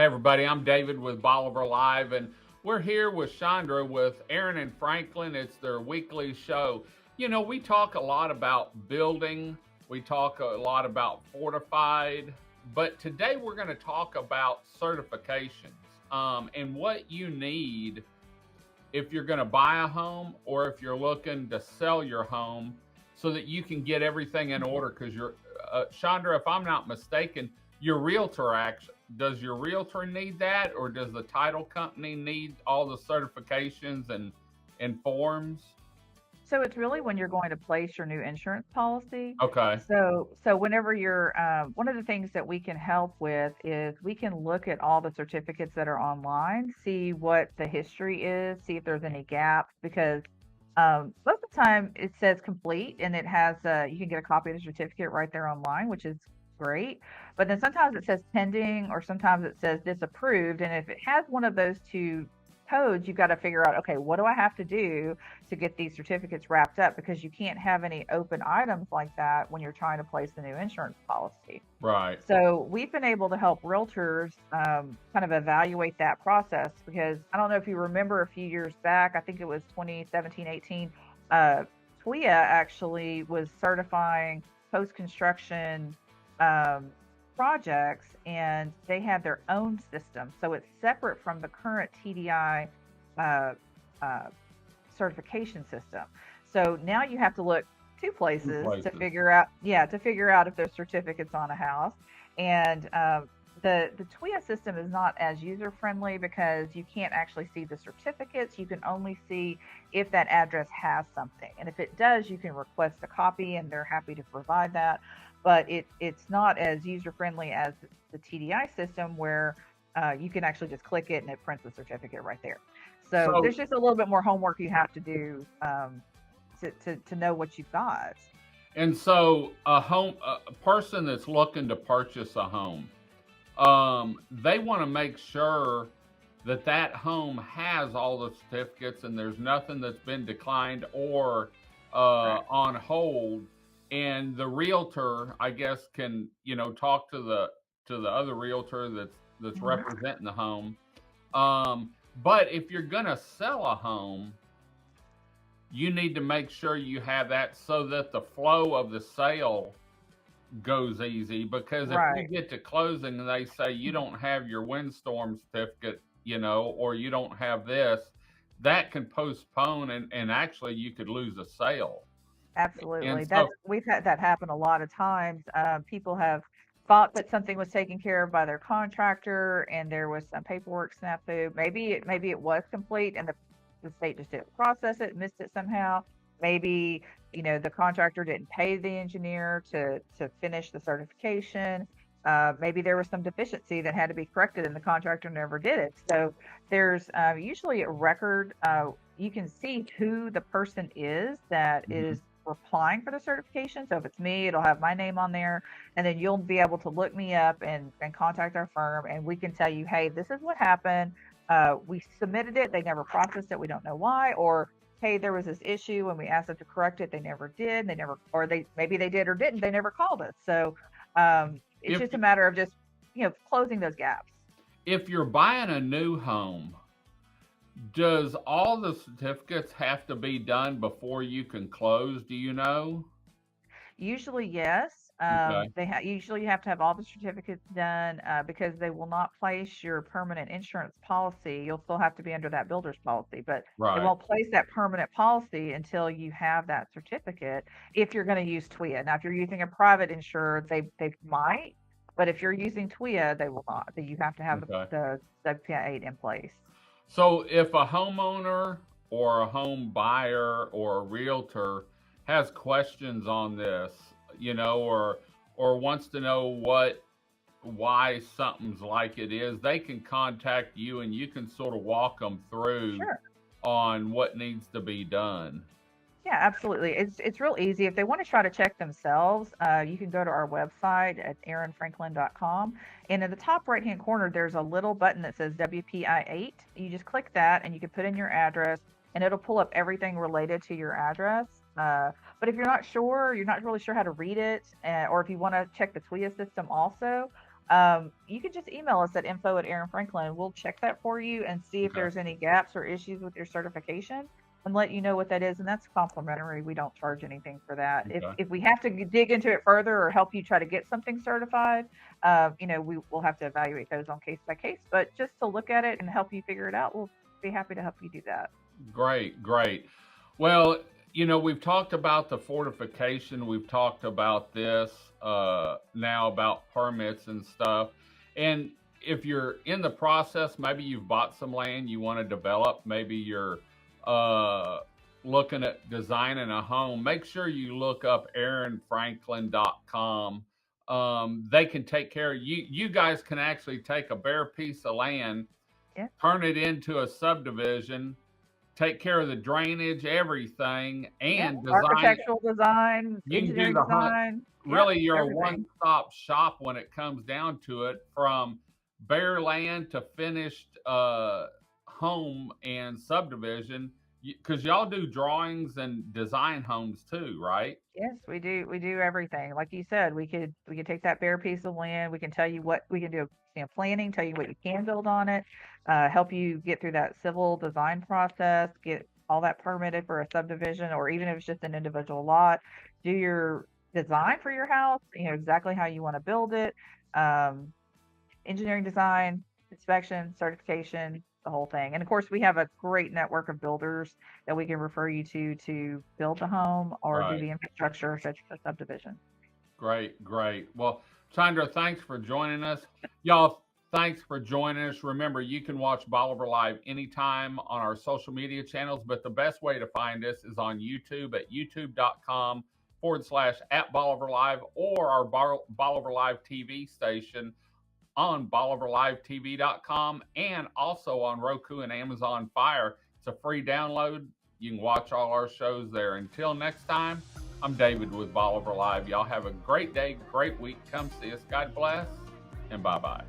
Hey everybody, I'm David with Bolivar Live, and we're here with Chandra with Aran and Franklin. It's their weekly show. You know, we talk a lot about building, we talk a lot about fortified, but today we're going to talk about certifications and what you need if you're going to buy a home or if you're looking to sell your home so that you can get everything in order. Because Chandra, if I'm not mistaken, your realtor actually, does your realtor need that, or does the title company need all the certifications and forms? So it's really when you're going to place your new insurance policy. Okay. So whenever you're, one of the things that we can help with is we can look at all the certificates that are online, see what the history is, see if there's any gaps, because most of the time it says complete and it has, you can get a copy of the certificate right there online, which is great. But then sometimes it says pending or sometimes it says disapproved. And if it has one of those two codes, you've got to figure out, okay, what do I have to do to get these certificates wrapped up? Because you can't have any open items like that when you're trying to place the new insurance policy. Right. So we've been able to help realtors kind of evaluate that process because I don't know if you remember a few years back, I think it was 2017, 18, TWIA actually was certifying post-construction um, projects and they have their own system. So it's separate from the current TDI uh, uh, certification system. So now you have to look two Two places to places. figure out, yeah, to figure out if there's certificates on a house. And the TWIA system is not as user friendly because you can't actually see the certificates. You can only see if that address has something, and if it does, you can request a copy, and they're happy to provide that. But it's not as user friendly as the TDI system where you can actually just click it and it prints the certificate right there. So So, there's just a little bit more homework you have to do to know what you've got. so a person that's looking to purchase a home, they want to make sure that that home has all the certificates and there's nothing that's been declined or Correct. on hold. And the realtor, I guess, can talk to the other realtor that's Mhm. representing the home. But if you're gonna sell a home, you need to make sure you have that so that the flow of the sale goes easy, because if we Right. get to closing and they say you don't have your windstorm certificate, or you don't have this, that can postpone, and actually you could lose a sale. And Absolutely. so, We've had that happen a lot of times. People have thought that something was taken care of by their contractor and there was some paperwork snafu. Maybe it was complete and the state just didn't process it, missed it somehow. Maybe, the contractor didn't pay the engineer to finish the certification. Maybe there was some deficiency that had to be corrected and the contractor never did it. So there's usually a record. You can see who the person is that mhm. is applying for the certification. So if it's me, it'll have my name on there. And then you'll be able to look me up and contact our firm and we can tell you, hey, this is what happened. We submitted it, they never processed it, we don't know why. Or hey, there was this issue and we asked them to correct it, they never did, they never, or they maybe they did or didn't, they never called us. So it's if just a matter of just, closing those gaps. if you're buying a new home, does all the certificates have to be done before you can close? Do you know? Usually, yes. Okay. Usually you have to have all the certificates done because they will not place your permanent insurance policy. You'll still have to be under that builder's policy, but they Right. won't place that permanent policy until you have that certificate. If you're going to use TWIA, now if you're using a private insurer, they might, but if you're using TWIA, they will not. That you have to have Okay. the WPI 8 in place. So if a homeowner or a home buyer or a realtor has questions on this, or wants to know why something's like it is, they can contact you and you can sort of walk them through Sure. on what needs to be done. Yeah, absolutely. It's real easy. If they want to try to check themselves, you can go to our website at aaronfranklin.com. And in the top right hand corner, there's a little button that says WPI 8. You just click that and you can put in your address and it'll pull up everything related to your address. But if you're not really sure how to read it, or if you want to check the TWIA system also, you can just email us at info@Aaron Franklin. We'll check that for you and see if Okay. there's any gaps or issues with your certification and let you know what that is. And that's complimentary. We don't charge anything for that. Okay. If we have to dig into it further or help you try to get something certified, we will have to evaluate those on case by case. But just to look at it and help you figure it out, we'll be happy to help you do that. Great, great. Well, we've talked about the fortification. We've talked about this now about permits and stuff. And if you're in the process, maybe you've bought some land you want to develop, maybe you're uh, looking at designing a home, make sure you look up AaronFranklin.com. They can take care of you. You guys can actually take a bare piece of land, Yeah. turn it into a subdivision, take care of the drainage, everything, Yeah. and design. Architectural design, You can do engineering the hunt. design. Yeah. Really, you're a Everything. one-stop shop when it comes down to it, from bare land to finished home and subdivision. Because y'all do drawings and design homes too, right? Yes, we do. We do everything. Like you said, we could take that bare piece of land. We can tell you what we can do, planning, tell you what you can build on it, help you get through that civil design process, get all that permitted for a subdivision, or even if it's just an individual lot, do your design for your house, exactly how you want to build it, um, engineering design, inspection, certification, the whole thing. And of course, we have a great network of builders that we can refer you to build the home or do Right. the infrastructure such as a subdivision. Great, great. Well, Chandra, thanks for joining us. Y'all, thanks for joining us. Remember, you can watch Bolivar Live anytime on our social media channels, but the best way to find us is on YouTube at youtube.com/at Bolivar Live, or our Bolivar Live TV station on BolivarLiveTV.com, and also on Roku and Amazon Fire. It's a free download. You can watch all our shows there. Until next time, I'm David with Bolivar Live. Y'all have a great day, great week. Come see us. God bless, and bye bye.